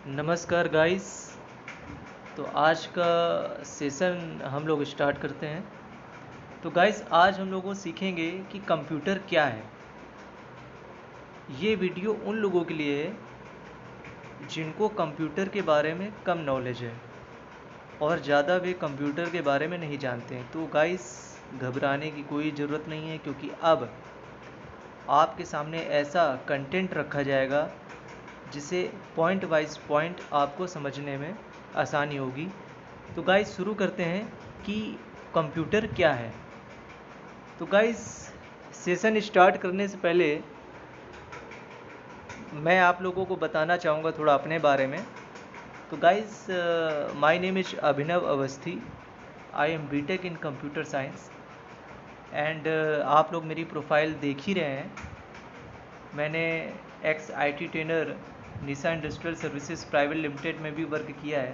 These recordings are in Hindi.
नमस्कार गाइस। तो आज का सेशन हम लोग स्टार्ट करते हैं। तो गाइस आज हम लोगों सीखेंगे कि कंप्यूटर क्या है। ये वीडियो उन लोगों के लिए है जिनको कंप्यूटर के बारे में कम नॉलेज है और ज़्यादा वे कंप्यूटर के बारे में नहीं जानते हैं। तो गाइस घबराने की कोई ज़रूरत नहीं है, क्योंकि अब आपके सामने ऐसा कंटेंट रखा जाएगा जिसे पॉइंट वाइज पॉइंट आपको समझने में आसानी होगी। तो गाइस शुरू करते हैं कि कंप्यूटर क्या है। तो गाइस सेशन स्टार्ट करने से पहले मैं आप लोगों को बताना चाहूँगा थोड़ा अपने बारे में। तो guys my name is Abhinav Awasthi. I am BTech in computer science and आप लोग मेरी प्रोफाइल देख ही रहे हैं। मैंने ex IT trainer Nisha industrial services private limited में भी वर्क किया है,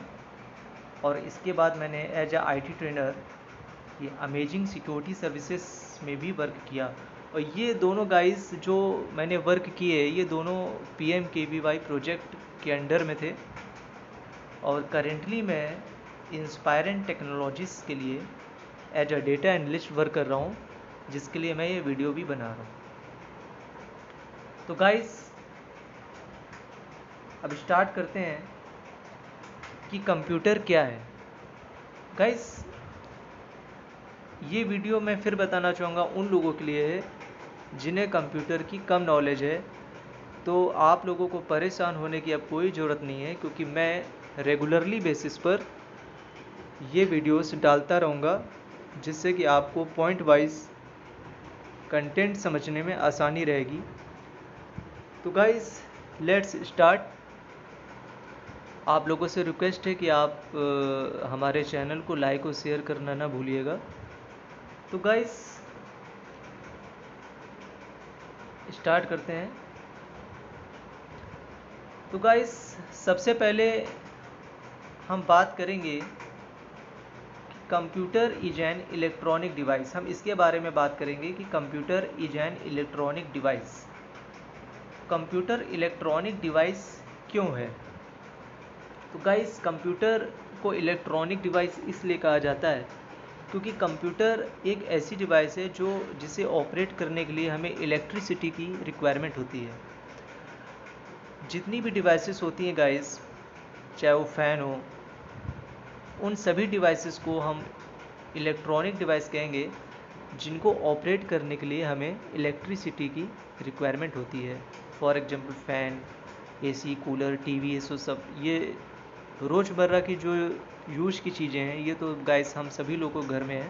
और इसके बाद मैंने एज अ IT ट्रेनर ये अमेजिंग सिक्योरिटी सर्विसेज में भी वर्क किया। और ये दोनों गाइस जो मैंने वर्क किए, ये दोनों PMKVY प्रोजेक्ट के अंडर में थे। और करेंटली मैं इंस्पायरेंट टेक्नोलॉजीज़ के लिए as a data analyst work कर रहा हूँ, जिसके लिए मैं ये वीडियो भी बना रहा हूँ। तो गाइस अब स्टार्ट करते हैं कि कंप्यूटर क्या है। गाइस ये वीडियो मैं फिर बताना चाहूँगा उन लोगों के लिए है जिन्हें कंप्यूटर की कम नॉलेज है। तो आप लोगों को परेशान होने की अब कोई ज़रूरत नहीं है, क्योंकि मैं रेगुलरली बेसिस पर ये वीडियोस डालता रहूँगा, जिससे कि आपको पॉइंट वाइज कंटेंट समझने में आसानी रहेगी। तो गाइस लेट्स स्टार्ट। आप लोगों से रिक्वेस्ट है कि आप हमारे चैनल को लाइक और शेयर करना ना भूलिएगा। तो गाइस स्टार्ट करते हैं। तो गाइस सबसे पहले हम बात करेंगे कि computer is an electronic device. हम इसके बारे में बात करेंगे कि computer is an electronic device. Computer electronic device क्यों है? तो गाइस कंप्यूटर को इलेक्ट्रॉनिक डिवाइस इसलिए कहा जाता है क्योंकि कंप्यूटर एक ऐसी डिवाइस है जिसे ऑपरेट करने के लिए हमें इलेक्ट्रिसिटी की रिक्वायरमेंट होती है। जितनी भी डिवाइसेस होती हैं गाइस, चाहे वो फ़ैन हो, उन सभी डिवाइसेस को हम इलेक्ट्रॉनिक डिवाइस कहेंगे जिनको ऑपरेट करने के लिए हमें इलेक्ट्रिसिटी की रिक्वायरमेंट होती है। For example fan, AC, cooler, TV, ये सब ये रोज़मर्रा की जो यूज़ की चीज़ें हैं, ये तो गाइस हम सभी लोगों के घर में है।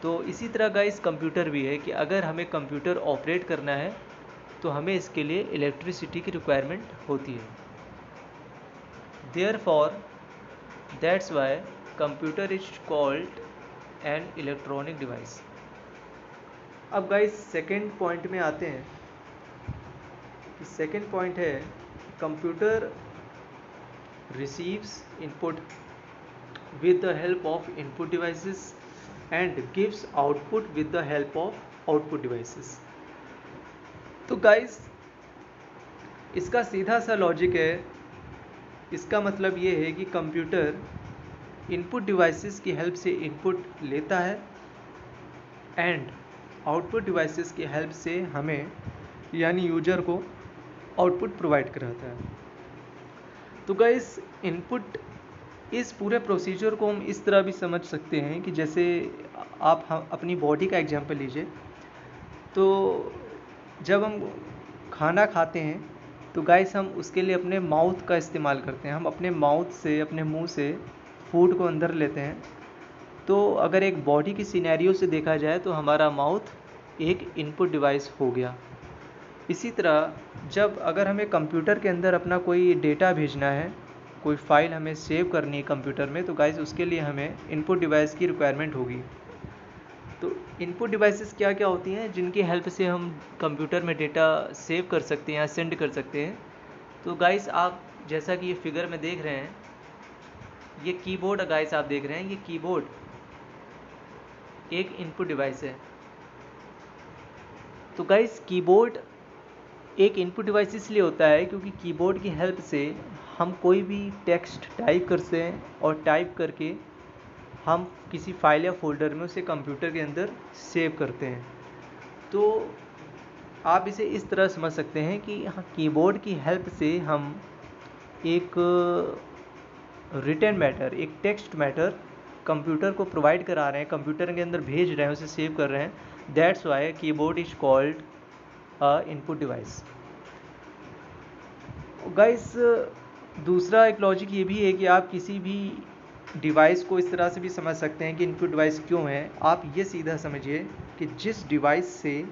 तो इसी तरह गाइस कंप्यूटर भी है कि अगर हमें कंप्यूटर ऑपरेट करना है तो हमें इसके लिए इलेक्ट्रिसिटी की रिक्वायरमेंट होती है। Therefore that's why computer is called an electronic device. अब गाइस सेकेंड पॉइंट में आते हैं। सेकेंड पॉइंट है computer receives input with the help of input devices and gives output with the help of output devices। तो गाइस इसका सीधा सा लॉजिक है। इसका मतलब ये है कि कंप्यूटर इनपुट डिवाइसेस की हेल्प से इनपुट लेता है एंड आउटपुट डिवाइसेस की हेल्प से हमें यानी यूजर को आउटपुट प्रोवाइड कराता है। तो गाइस इनपुट, इस पूरे प्रोसीजर को हम इस तरह भी समझ सकते हैं कि जैसे आप अपनी बॉडी का एग्जांपल लीजिए। तो जब हम खाना खाते हैं तो गाइस हम उसके लिए अपने माउथ का इस्तेमाल करते हैं। हम अपने माउथ से, अपने मुंह से फूड को अंदर लेते हैं। तो अगर एक बॉडी की सिनेरियो से देखा जाए तो हमारा माउथ एक इनपुट डिवाइस हो गया। इसी तरह जब अगर हमें कंप्यूटर के अंदर अपना कोई डेटा भेजना है, कोई फ़ाइल हमें सेव करनी है कंप्यूटर में, तो गाइस उसके लिए हमें इनपुट डिवाइस की रिक्वायरमेंट होगी। तो इनपुट डिवाइसेस क्या क्या होती हैं जिनकी हेल्प से हम कंप्यूटर में डेटा सेव कर सकते हैं या सेंड कर सकते हैं? तो गाइस आप जैसा कि ये फिगर में देख रहे हैं, ये कीबोर्ड गाइस आप देख रहे हैं, ये कीबोर्ड एक इनपुट डिवाइस है। तो गाइस कीबोर्ड एक इनपुट डिवाइस इसलिए होता है क्योंकि कीबोर्ड की हेल्प से हम कोई भी टेक्स्ट टाइप करते हैं और टाइप करके हम किसी फाइल या फोल्डर में उसे कंप्यूटर के अंदर सेव करते हैं। तो आप इसे इस तरह समझ सकते हैं कि कीबोर्ड की हेल्प से हम एक रिटन मैटर, एक टेक्स्ट मैटर कंप्यूटर को प्रोवाइड करा रहे हैं, कंप्यूटर के अंदर भेज रहे हैं, उसे सेव कर रहे हैं। That's why keyboard is called a input device. Guys, दूसरा एक लॉजिक ये भी है कि आप किसी भी डिवाइस को इस तरह से भी समझ सकते हैं कि इनपुट डिवाइस क्यों है। आप ये सीधा समझिए कि जिस डिवाइस से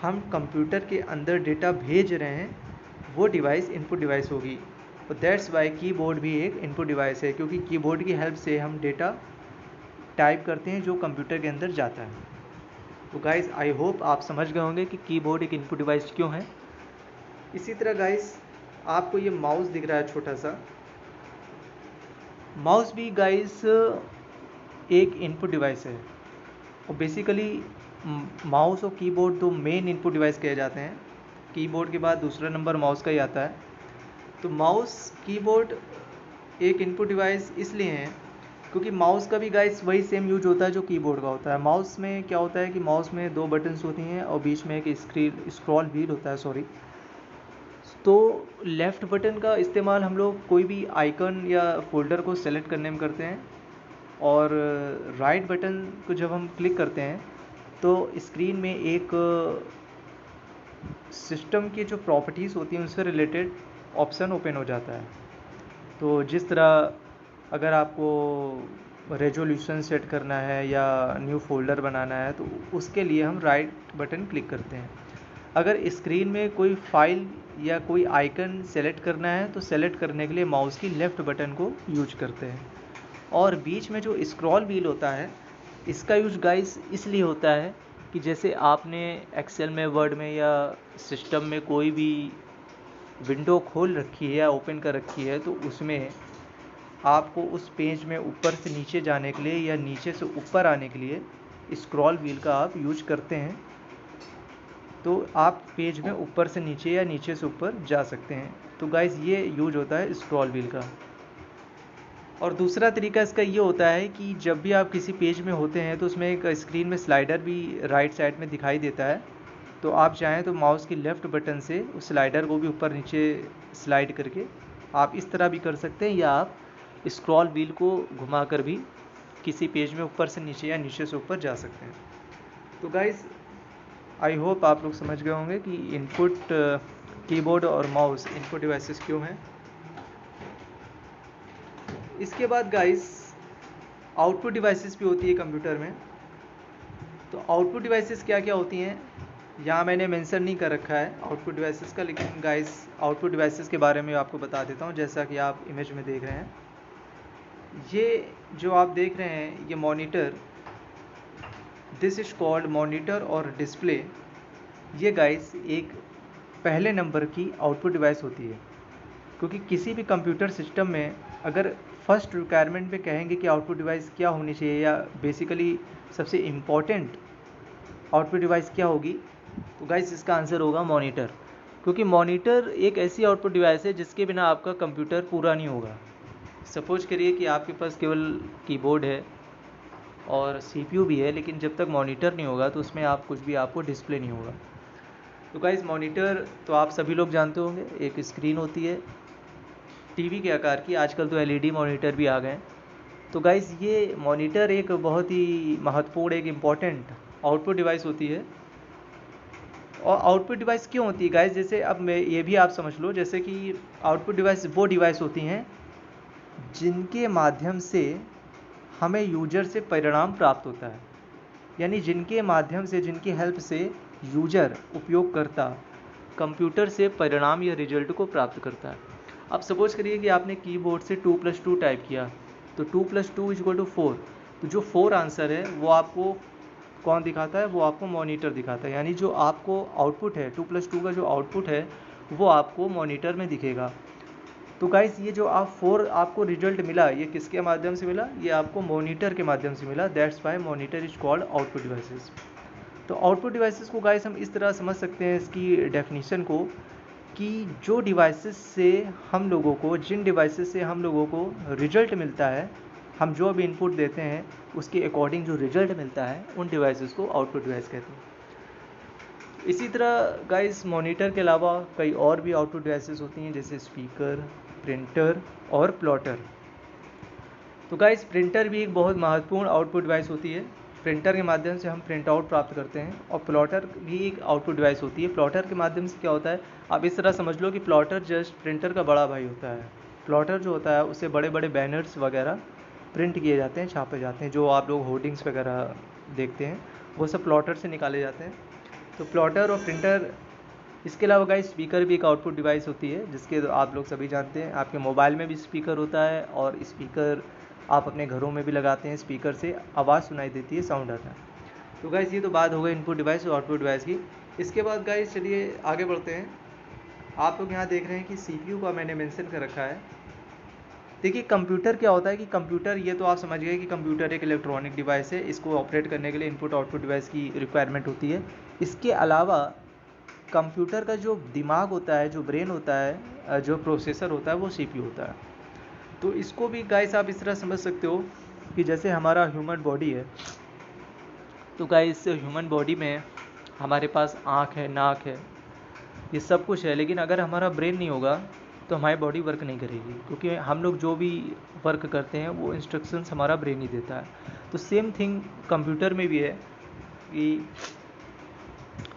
हम कंप्यूटर के अंदर डेटा भेज रहे हैं वो डिवाइस इनपुट डिवाइस होगी। तो दैट्स वाई कीबोर्ड भी एक इनपुट डिवाइस है, क्योंकि कीबोर्ड की हेल्प से हम डेटा टाइप करते हैं जो कंप्यूटर के अंदर जाता है। तो गाइस, आई होप आप समझ गए होंगे कि कीबोर्ड एक इनपुट डिवाइस क्यों है। इसी तरह गाइस, आपको ये माउस दिख रहा है छोटा सा, माउस भी गाइस एक इनपुट डिवाइस है। और बेसिकली माउस और कीबोर्ड दो मेन इनपुट डिवाइस कहे जाते हैं। कीबोर्ड के बाद दूसरा नंबर माउस का ही आता है। तो माउस कीबोर्ड एक इनपुट डिवाइस इसलिए है क्योंकि माउस का भी गाइस वही सेम यूज होता है जो कीबोर्ड का होता है। माउस में क्या होता है कि माउस में दो बटन्स होती हैं और बीच में एक स्क्रॉल व्हील होता है, सॉरी। तो लेफ़्ट बटन का इस्तेमाल हम लोग कोई भी आइकन या फोल्डर को सेलेक्ट करने में करते हैं, और राइट बटन को जब हम क्लिक करते हैं तो स्क्रीन में एक सिस्टम की जो प्रॉपर्टीज़ होती हैं उससे रिलेटेड ऑप्शन ओपन हो जाता है। तो जिस तरह अगर आपको रेजोल्यूशन सेट करना है या न्यू फोल्डर बनाना है तो उसके लिए हम राइट बटन क्लिक करते हैं। अगर स्क्रीन में कोई फाइल या कोई आइकन सेलेक्ट करना है तो सेलेक्ट करने के लिए माउस की लेफ़्ट बटन को यूज करते हैं। और बीच में जो स्क्रॉल व्हील होता है इसका यूज गाइस इसलिए होता है कि जैसे आपने एक्सेल में, वर्ड में या सिस्टम में कोई भी विंडो खोल रखी है या ओपन कर रखी है तो उसमें आपको उस पेज में ऊपर से नीचे जाने के लिए या नीचे से ऊपर आने के लिए स्क्रॉल व्हील का आप यूज करते हैं। तो आप पेज में ऊपर से नीचे या नीचे से ऊपर जा सकते हैं। तो गाइस, ये यूज होता है स्क्रॉल व्हील का। और दूसरा तरीका इसका ये होता है कि जब भी आप किसी पेज में होते हैं तो उसमें एक स्क्रीन में स्लाइडर भी राइट साइड में दिखाई देता है। तो आप चाहें तो माउस की लेफ़्ट बटन से उस स्लाइडर को भी ऊपर नीचे स्लाइड करके आप इस तरह भी कर सकते हैं, या आप स्क्रॉल व्हील को घुमाकर भी किसी पेज में ऊपर से नीचे या नीचे से ऊपर जा सकते हैं। तो गाइस, आई होप आप लोग समझ गए होंगे कि इनपुट कीबोर्ड और माउस इनपुट डिवाइसेस क्यों हैं। इसके बाद गाइस, आउटपुट डिवाइसेस भी होती है कंप्यूटर में। तो आउटपुट डिवाइसेस क्या क्या होती हैं यहाँ मैंने मेंशन नहीं कर रखा है आउटपुट डिवाइसेस का, लेकिन गाइस आउटपुट डिवाइसेस के बारे में आपको बता देता हूँ। जैसा कि आप इमेज में देख रहे हैं, ये जो आप देख रहे हैं ये monitor, this is called monitor और डिस्प्ले। ये गाइस एक पहले नंबर की आउटपुट डिवाइस होती है, क्योंकि किसी भी कंप्यूटर सिस्टम में अगर फर्स्ट रिक्वायरमेंट पे कहेंगे कि आउटपुट डिवाइस क्या होनी चाहिए या बेसिकली सबसे इम्पॉर्टेंट आउटपुट डिवाइस क्या होगी, तो गाइस इसका आंसर होगा मॉनिटर। क्योंकि मॉनिटर एक ऐसी आउटपुट डिवाइस है जिसके बिना आपका कंप्यूटर पूरा नहीं होगा। सपोज करिए कि आपके पास केवल कीबोर्ड है और सीपीयू भी है, लेकिन जब तक मॉनिटर नहीं होगा तो उसमें आप कुछ भी आपको डिस्प्ले नहीं होगा। तो गाइस, मॉनिटर तो आप सभी लोग जानते होंगे, एक स्क्रीन होती है टीवी के आकार की। आजकल तो एलईडी मॉनिटर भी आ गए हैं। तो गाइस, ये मॉनिटर एक बहुत ही महत्वपूर्ण, एक इम्पॉर्टेंट आउटपुट डिवाइस होती है। और आउटपुट डिवाइस क्यों होती है गाइस, जैसे अब मैं ये भी आप समझ लो, जैसे कि आउटपुट डिवाइस वो डिवाइस होती हैं जिनके माध्यम से हमें यूजर से परिणाम प्राप्त होता है। यानी जिनके माध्यम से, जिनकी हेल्प से यूजर, उपयोगकर्ता कंप्यूटर से परिणाम या रिजल्ट को प्राप्त करता है। अब सपोज करिए कि आपने कीबोर्ड से 2+2 टाइप किया, तो 2+2 = 4। तो जो 4 आंसर है वो आपको कौन दिखाता है, वो आपको मॉनिटर दिखाता है। यानी जो आपको आउटपुट है 2+2 का जो आउटपुट है वो आपको मॉनिटर में दिखेगा। तो गाइस, ये जो आप 4 आपको रिजल्ट मिला, ये किसके माध्यम से मिला, ये आपको मॉनिटर के माध्यम से मिला। That's why monitor is called output devices. तो आउटपुट डिवाइसेस को गाइस हम इस तरह समझ सकते हैं, इसकी डेफिनेशन को, कि जो डिवाइसेस से हम लोगों को जिन डिवाइसेस से हम लोगों को रिजल्ट मिलता है, हम जो भी इनपुट देते हैं उसके अकॉर्डिंग जो रिजल्ट मिलता है, उन डिवाइसेस को आउटपुट डिवाइस कहते हैं। इसी तरह गाइस मॉनिटर के अलावा कई और भी आउटपुट डिवाइसेस होती हैं, जैसे स्पीकर, प्रिंटर और प्लॉटर। तो गाइस प्रिंटर भी एक बहुत महत्वपूर्ण आउटपुट डिवाइस होती है। प्रिंटर के माध्यम से हम प्रिंट आउट प्राप्त करते हैं। और प्लॉटर भी एक आउटपुट डिवाइस होती है। प्लॉटर के माध्यम से क्या होता है, आप इस तरह समझ लो कि प्लॉटर जस्ट प्रिंटर का बड़ा भाई होता है। प्लॉटर जो होता है उससे बड़े बड़े बैनर्स वगैरह प्रिंट किए जाते हैं, छापे जाते हैं। जो आप लोग होर्डिंग्स वगैरह देखते हैं वो सब प्लॉटर से निकाले जाते हैं। तो प्लॉटर और प्रिंटर, इसके अलावा गाइस स्पीकर भी एक आउटपुट डिवाइस होती है, जिसके आप लोग सभी जानते हैं। आपके मोबाइल में भी स्पीकर होता है और स्पीकर आप अपने घरों में भी लगाते हैं। स्पीकर से आवाज़ सुनाई देती है, साउंड आता है। तो गाइस ये तो बात हो गई इनपुट डिवाइस और आउटपुट डिवाइस की। इसके बाद गाइस चलिए आगे बढ़ते हैं। आप लोग यहाँ देख रहे हैं कि CPU का मैंने मेंशन कर रखा है। देखिए कंप्यूटर क्या होता है कि कंप्यूटर, ये तो आप समझ गए कि कंप्यूटर एक इलेक्ट्रॉनिक डिवाइस है। इसको ऑपरेट करने के लिए इनपुट आउटपुट डिवाइस की रिक्वायरमेंट होती है। इसके अलावा कंप्यूटर का जो दिमाग होता है, जो ब्रेन होता है, जो प्रोसेसर होता है, वो CPU होता है। तो इसको भी गाइस आप इस तरह समझ सकते हो कि जैसे हमारा ह्यूमन बॉडी है, तो गाइस ह्यूमन बॉडी में हमारे पास आँख है, नाक है, ये सब कुछ है। लेकिन अगर हमारा ब्रेन नहीं होगा तो हमारी बॉडी वर्क नहीं करेगी, क्योंकि हम लोग जो भी वर्क करते हैं वो इंस्ट्रक्शंस हमारा ब्रेन ही देता है। तो सेम थिंग कंप्यूटर में भी है कि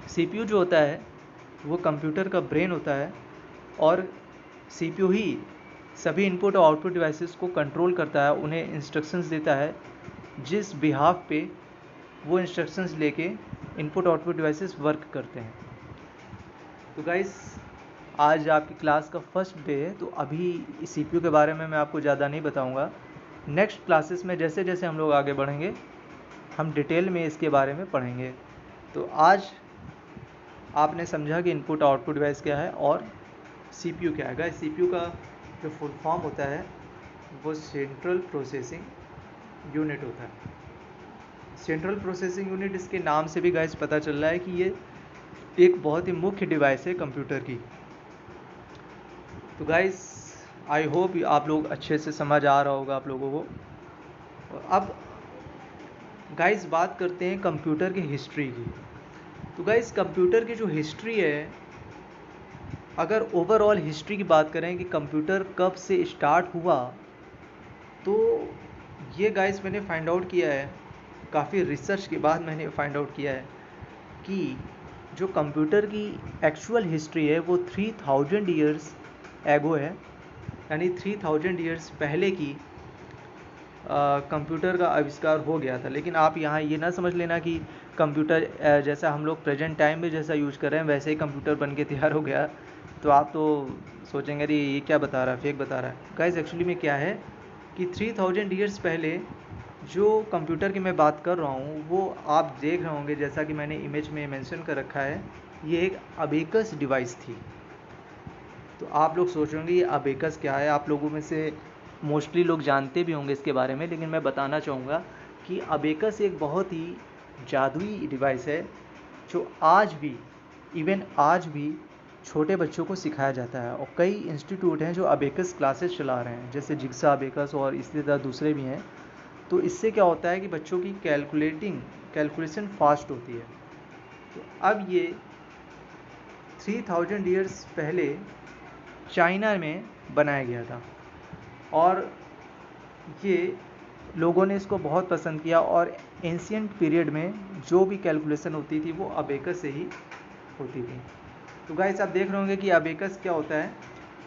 CPU जो होता है वो कंप्यूटर का ब्रेन होता है और CPU ही सभी इनपुट और आउटपुट डिवाइसेस को कंट्रोल करता है, उन्हें इंस्ट्रक्शंस देता है, जिस बिहाफ पे वो इंस्ट्रक्शंस लेके इनपुट आउटपुट डिवाइसेस वर्क करते हैं। तो गाइस आज आपकी क्लास का फर्स्ट डे है, तो अभी CPU के बारे में मैं आपको ज़्यादा नहीं बताऊंगा। नेक्स्ट क्लासेस में जैसे जैसे हम लोग आगे बढ़ेंगे हम डिटेल में इसके बारे में पढ़ेंगे। तो आज आपने समझा कि इनपुट आउटपुट डिवाइस क्या है और CPU क्या है। गाइस CPU का जो फुल फॉर्म होता है वो सेंट्रल प्रोसेसिंग यूनिट होता है। सेंट्रल प्रोसेसिंग यूनिट, इसके नाम से भी गाइस पता चल रहा है कि ये एक बहुत ही मुख्य डिवाइस है कंप्यूटर की। तो गाइस आई होप आप लोग अच्छे से समझ आ रहा होगा आप लोगों को। अब गाइस बात करते हैं कंप्यूटर की हिस्ट्री की। तो गाइस कंप्यूटर की जो हिस्ट्री है, अगर ओवरऑल हिस्ट्री की बात करें कि कंप्यूटर कब से स्टार्ट हुआ, तो ये गाइस मैंने फाइंड आउट किया है, काफ़ी रिसर्च के बाद मैंने फाइंड आउट किया है कि जो कंप्यूटर की एक्चुअल हिस्ट्री है वो 3000 ईयर्स एगो है, यानी 3000 ईयर्स पहले की कंप्यूटर का आविष्कार हो गया था। लेकिन आप यहाँ ये ना समझ लेना कि कंप्यूटर जैसा हम लोग प्रेजेंट टाइम में जैसा यूज कर रहे हैं वैसे ही कंप्यूटर बन के तैयार हो गया। तो आप तो सोचेंगे अरे ये क्या बता रहा है, फेक बता रहा है। गाइस एक्चुअली में क्या है कि 3000 ईयर्स पहले जो कंप्यूटर की मैं बात कर रहा हूँ वो आप देख रहे होंगे, जैसा कि मैंने इमेज में मेंशन कर रखा है, ये एक अबेकस डिवाइस थी। तो आप लोग सोच रहे होंगे ये अबेकस क्या है। आप लोगों में से मोस्टली लोग जानते भी होंगे इसके बारे में, लेकिन मैं बताना चाहूँगा कि अबेकस एक बहुत ही जादुई डिवाइस है जो आज भी, इवन आज भी छोटे बच्चों को सिखाया जाता है। और कई इंस्टीट्यूट हैं जो अबेकस क्लासेस चला रहे हैं, जैसे जिग्सा अबेकस और इसी तरह दूसरे भी हैं। तो इससे क्या होता है कि बच्चों की कैलकुलेशन फास्ट होती है। तो अब ये 3000 ईयर्स पहले चाइना में बनाया गया था और ये लोगों ने इसको बहुत पसंद किया और एंशिएंट पीरियड में जो भी कैलकुलेशन होती थी वो अबेकस से ही होती थी। तो गाइस आप देख रहे होंगे कि अबेकस क्या होता है।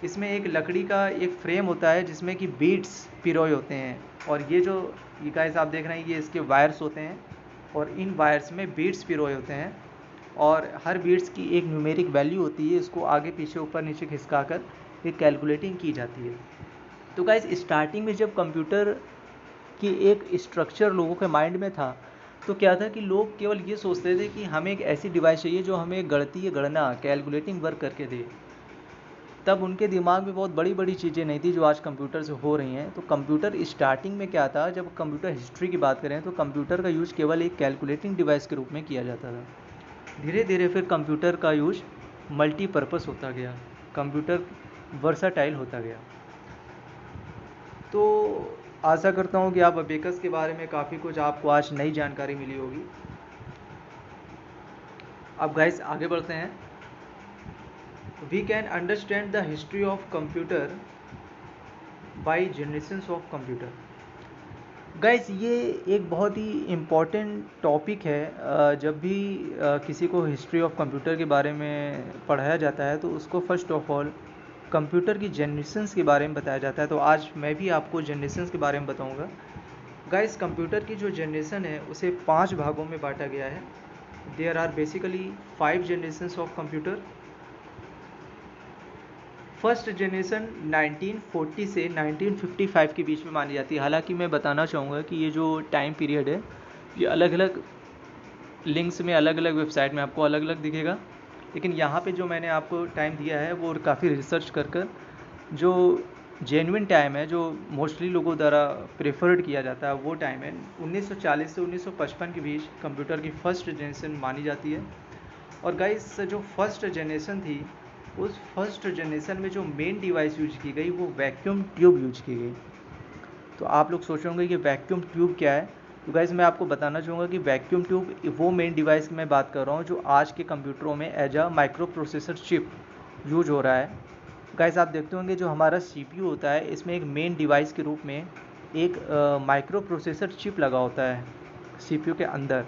इसमें एक लकड़ी का एक फ्रेम होता है जिसमें कि बीट्स पिरोए होते हैं, और ये गाइस आप देख रहे हैं ये इसके वायर्स होते हैं और इन वायर्स में बीट्स पिरोए होते हैं और हर बीट्स की एक न्यूमेरिक वैल्यू होती है। इसको आगे पीछे ऊपर नीचे खिसका कर एक कैलकुलेटिंग की जाती है। तो गाइस स्टार्टिंग में जब कंप्यूटर की एक स्ट्रक्चर लोगों के माइंड में था तो क्या था कि लोग केवल ये सोचते थे कि हमें एक ऐसी डिवाइस चाहिए जो हमें गणना कैलकुलेटिंग वर्क करके दे। तब उनके दिमाग में बहुत बड़ी बड़ी चीज़ें नहीं थी जो आज कंप्यूटर से हो रही हैं। तो कंप्यूटर स्टार्टिंग में क्या था, जब कंप्यूटर हिस्ट्री की बात करें तो कंप्यूटर का यूज़ केवल एक कैलकुलेटिंग डिवाइस के रूप में किया जाता था। धीरे धीरे फिर कंप्यूटर का यूज़ मल्टीपर्पस होता गया। कंप्यूटर वर्साटाइल होता गया। तो आशा करता हूँ कि आप अबेकस के बारे में काफ़ी कुछ आपको आज नई जानकारी मिली होगी। अब गाइस आगे बढ़ते हैं। We can understand the history of computer by generations of computer. Guys ये एक बहुत ही इम्पॉर्टेंट टॉपिक है। जब भी किसी को हिस्ट्री ऑफ कंप्यूटर के बारे में पढ़ाया जाता है तो उसको फर्स्ट ऑफ ऑल कंप्यूटर की जनरेशंस के बारे में बताया जाता है। तो आज मैं भी आपको जनरेशंस के बारे में बताऊंगा। गाइस कंप्यूटर की जो जनरेशन है उसे 5 भागों में बांटा गया है। There are basically 5 generations of computer. First generation 1940 से 1955 के बीच में मानी जाती है। हालांकि मैं बताना चाहूँगा कि ये जो टाइम पीरियड है ये अलग अलग लिंक्स में, अलग अलग वेबसाइट में आपको अलग अलग दिखेगा, लेकिन यहाँ पे जो मैंने आपको टाइम दिया है वो काफ़ी रिसर्च कर जो जेन्युइन टाइम है, जो मोस्टली लोगों द्वारा प्रेफर्ड किया जाता है, वो टाइम है 1940 से 1955 के बीच कंप्यूटर की फर्स्ट जनरेशन मानी जाती है। और गाइस जो फर्स्ट जनरेशन थी उस फर्स्ट जनरेशन में जो मेन डिवाइस यूज की गई वो वैक्यूम ट्यूब यूज की गई। तो आप लोग सोच रहे होंगे कि वैक्यूम ट्यूब क्या है। तो गाइस मैं आपको बताना चाहूँगा कि वैक्यूम ट्यूब वो मेन डिवाइस की मैं बात कर रहा हूँ जो आज के कंप्यूटरों में as a microprocessor chip use हो रहा है। गाइस आप देखते होंगे जो हमारा CPU होता है इसमें एक मेन डिवाइस के रूप में एक माइक्रो प्रोसेसर चिप लगा होता है CPU के अंदर।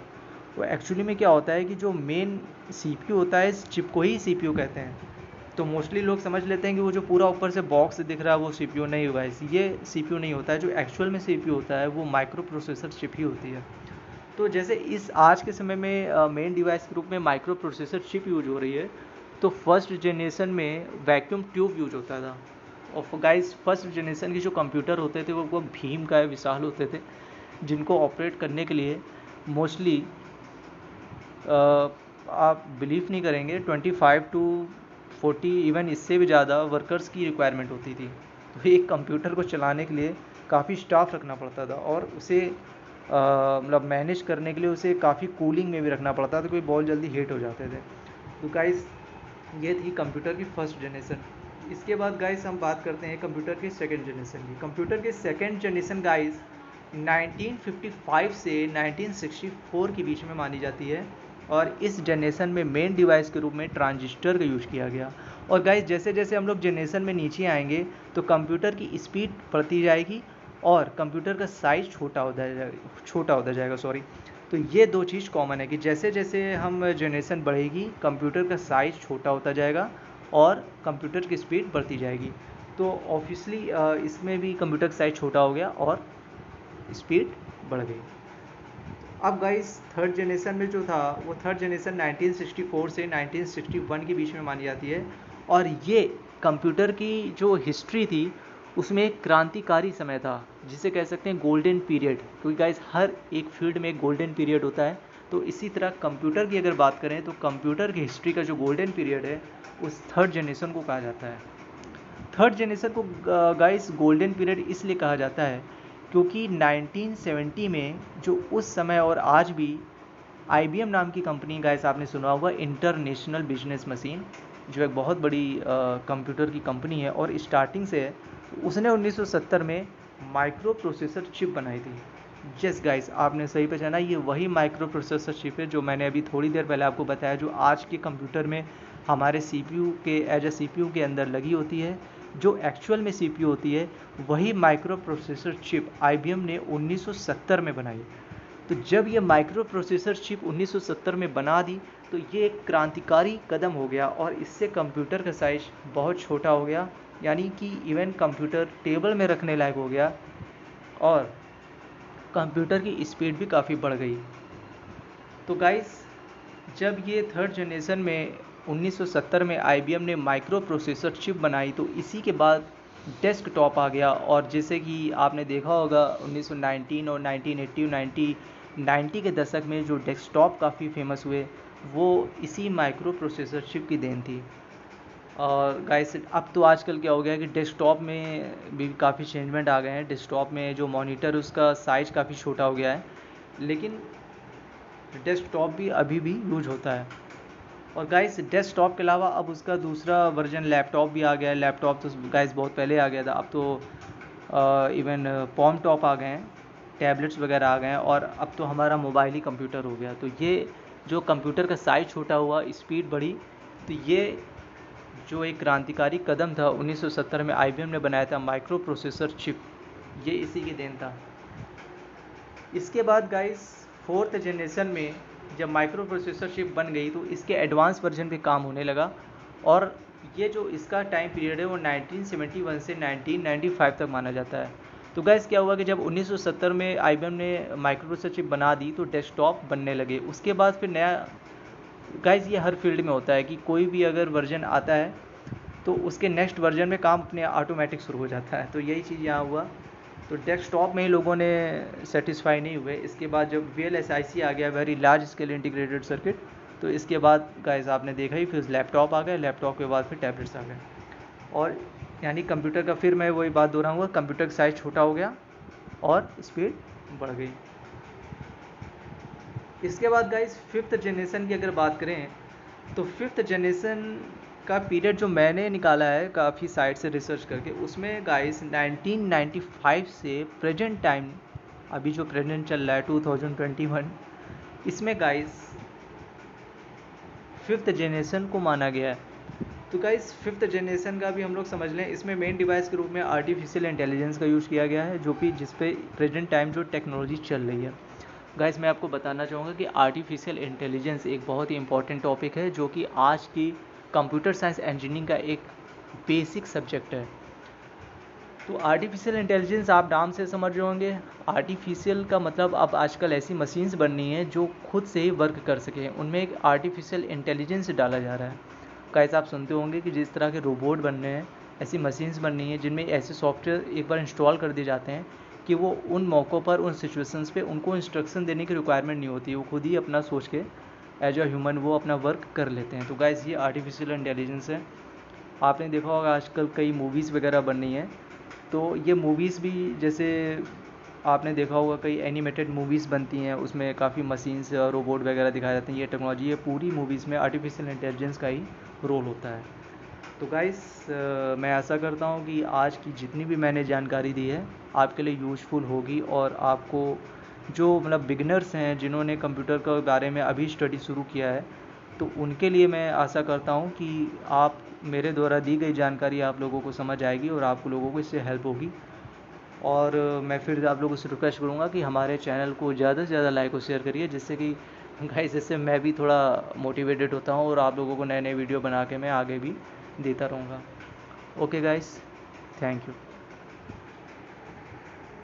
वो एक्चुअली में क्या होता है कि जो मेन CPU होता है इस चिप को ही CPU कहते हैं। तो मोस्टली लोग समझ लेते हैं कि वो जो पूरा ऊपर से बॉक्स दिख रहा है वो CPU नहीं होगा, ये CPU नहीं होता है। जो एक्चुअल में CPU होता है वो माइक्रो प्रोसेसर चिप ही होती है। तो जैसे इस आज के समय में मेन डिवाइस के रूप में माइक्रो प्रोसेसर चिप यूज हो रही है, तो फर्स्ट जनरेशन में वैक्यूम ट्यूब यूज होता था। और गाइस फर्स्ट जनरेशन के जो कंप्यूटर होते थे वो भीम का विशाल होते थे, जिनको ऑपरेट करने के लिए मोस्टली आप बिलीव नहीं करेंगे 25 टू 40 इवन इससे भी ज़्यादा वर्कर्स की रिक्वायरमेंट होती थी। तो एक कंप्यूटर को चलाने के लिए काफ़ी स्टाफ रखना पड़ता था और उसे मतलब मैनेज करने के लिए उसे काफ़ी कूलिंग में भी रखना पड़ता था, कोई बहुत जल्दी हीट हो जाते थे। तो गाइस ये थी कंप्यूटर की फर्स्ट जनरेशन। इसके बाद गाइस हम बात करते हैं कंप्यूटर की सेकेंड जनरेशन की। कंप्यूटर की सेकेंड जनरेशन गाइस 1955 से 1964 के बीच में मानी जाती है और इस जनरेशन में मेन डिवाइस के रूप में ट्रांजिस्टर का यूज़ किया गया। और गाइस जैसे जैसे हम लोग जनरेशन में नीचे आएंगे तो कंप्यूटर की स्पीड बढ़ती जाएगी और कंप्यूटर का साइज़ छोटा होता जाएगा तो ये दो चीज़ कॉमन है कि जैसे जैसे हम जनरेशन बढ़ेगी कंप्यूटर का साइज़ छोटा होता जाएगा और कंप्यूटर की स्पीड बढ़ती जाएगी। तो ऑब्वियसली इसमें भी कंप्यूटर का साइज़ छोटा हो गया और स्पीड बढ़ गई। अब गाइस थर्ड जनरेशन में जो था वो थर्ड जनरेशन 1964 से 1961 के बीच में मानी जाती है और ये कंप्यूटर की जो हिस्ट्री थी उसमें एक क्रांतिकारी समय था, जिसे कह सकते हैं गोल्डन पीरियड, क्योंकि गाइस हर एक फील्ड में एक गोल्डन पीरियड होता है। तो इसी तरह कंप्यूटर की अगर बात करें तो कंप्यूटर की हिस्ट्री का जो गोल्डन पीरियड है उस थर्ड जनरेशन को कहा जाता है। थर्ड जनरेशन को गाइस गोल्डन पीरियड इसलिए कहा जाता है क्योंकि 1970 में जो उस समय और आज भी IBM नाम की कंपनी, गाइस आपने सुना होगा इंटरनेशनल बिजनेस मशीन, जो एक बहुत बड़ी कंप्यूटर की कंपनी है और स्टार्टिंग से है, उसने 1970 में माइक्रो प्रोसेसर चिप बनाई थी। यस गाइस आपने सही पहचाना, ये वही माइक्रो प्रोसेसर चिप है जो मैंने अभी थोड़ी देर पहले आपको बताया, जो आज के कंप्यूटर में हमारे CPU के एज ए CPU के अंदर लगी होती है। जो एक्चुअल में CPU होती है वही माइक्रो प्रोसेसर चिप IBM ने 1970 में बनाई। तो जब ये माइक्रो प्रोसेसर चिप 1970 में बना दी तो ये एक क्रांतिकारी कदम हो गया और इससे कंप्यूटर का साइज बहुत छोटा हो गया, यानी कि इवन कंप्यूटर टेबल में रखने लायक हो गया और कंप्यूटर की स्पीड भी काफ़ी बढ़ गई। तो गाइस जब ये थर्ड जनरेशन में 1970 में IBM ने माइक्रो प्रोसेसर चिप बनाई तो इसी के बाद डेस्कटॉप आ गया। और जैसे कि आपने देखा होगा 1919 और 1980 90 के दशक में जो डेस्कटॉप काफ़ी फेमस हुए वो इसी माइक्रो प्रोसेसर चिप की देन थी। और गाइस अब तो आजकल क्या हो गया है कि डेस्कटॉप में भी काफ़ी चेंजमेंट आ गए हैं। डेस्कटॉप में जो मॉनिटर उसका साइज़ काफ़ी छोटा हो गया है, लेकिन डेस्कटॉप भी अभी भी यूज होता है। और गाइस डेस्कटॉप के अलावा अब उसका दूसरा वर्जन लैपटॉप भी आ गया है। लैपटॉप तो गाइस बहुत पहले आ गया था, अब तो इवन पॉम टॉप आ गए हैं, टैबलेट्स वगैरह आ गए हैं, और अब तो हमारा मोबाइल ही कंप्यूटर हो गया। तो ये जो कंप्यूटर का साइज छोटा हुआ, स्पीड बढ़ी, तो ये जो एक क्रांतिकारी कदम था 1970 में IBM ने बनाया था माइक्रो प्रोसेसर चिप, ये इसी की देन था। इसके बाद गाइस 4th जनरेशन में जब माइक्रो प्रोसेसर चिप बन गई तो इसके एडवांस वर्जन पे काम होने लगा, और ये जो इसका टाइम पीरियड है वो 1971 से 1995 तक माना जाता है। तो गाइस क्या हुआ कि जब 1970 में IBM ने माइक्रो प्रोसेसर चिप बना दी तो डेस्कटॉप बनने लगे। उसके बाद फिर नया, गाइस ये हर फील्ड में होता है कि कोई भी अगर वर्जन आता है तो उसके नेक्स्ट वर्जन में काम अपने ऑटोमेटिक शुरू हो जाता है। तो यही चीज़ यहाँ हुआ। तो डेस्कटॉप में ही लोगों ने सेटिस्फाई नहीं हुए। इसके बाद जब VLSIC आ गया, very large scale integrated circuit, तो इसके बाद गाइस आपने देखा ही, फिर लैपटॉप आ गए, लैपटॉप के बाद फिर टैबलेट्स आ गए, और यानी कंप्यूटर का फिर मैं वही बात दोहराऊंगा, कंप्यूटर का साइज़ छोटा हो गया और स्पीड बढ़ गई। इसके बाद गाइस 5th जनरेशन की अगर बात करें तो 5th जनरेशन का पीरियड जो मैंने निकाला है काफ़ी साइट से रिसर्च करके, उसमें गाइस 1995 से प्रेजेंट टाइम, अभी जो प्रेजेंट चल रहा है 2021, इसमें गाइस 5th जनरेशन को माना गया है। तो गाइस 5th जनरेशन का भी हम लोग समझ लें, इसमें मेन डिवाइस के रूप में आर्टिफिशियल इंटेलिजेंस का यूज़ किया गया है, जो कि जिस पे प्रेजेंट टाइम जो टेक्नोलॉजी चल रही है। गाइस मैं आपको बताना चाहूँगा कि आर्टिफिशियल इंटेलिजेंस एक बहुत ही इंपॉर्टेंट टॉपिक है, जो कि आज की कंप्यूटर साइंस इंजीनियरिंग का एक बेसिक सब्जेक्ट है। तो आर्टिफिशियल इंटेलिजेंस आप नाम से समझ रहे होंगे, आर्टिफिशियल का मतलब अब आजकल ऐसी मशीन्स बन रही हैं जो खुद से ही वर्क कर सकें, उनमें एक आर्टिफिशियल इंटेलिजेंस डाला जा रहा है। गाइस आप सुनते होंगे कि जिस तरह के रोबोट बन रहे हैं, ऐसी मशीन्स बन रही हैं जिनमें ऐसे सॉफ्टवेयर एक बार इंस्टॉल कर दिए जाते हैं कि वो उन मौक़ों पर, उन सिचुएशंस पे उनको इंस्ट्रक्शन देने की रिक्वायरमेंट नहीं होती, वो खुद ही अपना सोच के एज अ ह्यूमन वो अपना वर्क कर लेते हैं। तो गाइस ये आर्टिफिशियल इंटेलिजेंस है। आपने देखा होगा आजकल कई मूवीज़ वगैरह बन रही हैं, तो ये मूवीज़ भी, जैसे आपने देखा होगा कई एनिमेटेड मूवीज़ बनती हैं, उसमें काफ़ी मशीन्स और रोबोट वगैरह दिखाए जाते हैं। ये टेक्नोलॉजी, ये पूरी मूवीज़ में आर्टिफिशियल इंटेलिजेंस का ही रोल होता है। तो गाइस मैं आशा करता हूँ कि आज की जितनी भी मैंने जानकारी दी है आपके लिए यूज़फुल होगी, और आपको जो मतलब बिगिनर्स हैं जिन्होंने कंप्यूटर के बारे में अभी स्टडी शुरू किया है, तो उनके लिए मैं आशा करता हूँ कि आप मेरे द्वारा दी गई जानकारी आप लोगों को समझ आएगी और आप लोगों को इससे हेल्प होगी। और मैं फिर आप लोगों से रिक्वेस्ट करूँगा कि हमारे चैनल को ज़्यादा से ज़्यादा लाइक और शेयर करिए, जिससे कि गाइस इससे मैं भी थोड़ा मोटिवेटेड होता हूँ और आप लोगों को नए नए वीडियो बना के मैं आगे भी देता रहूँगा। Okay guys, thank you.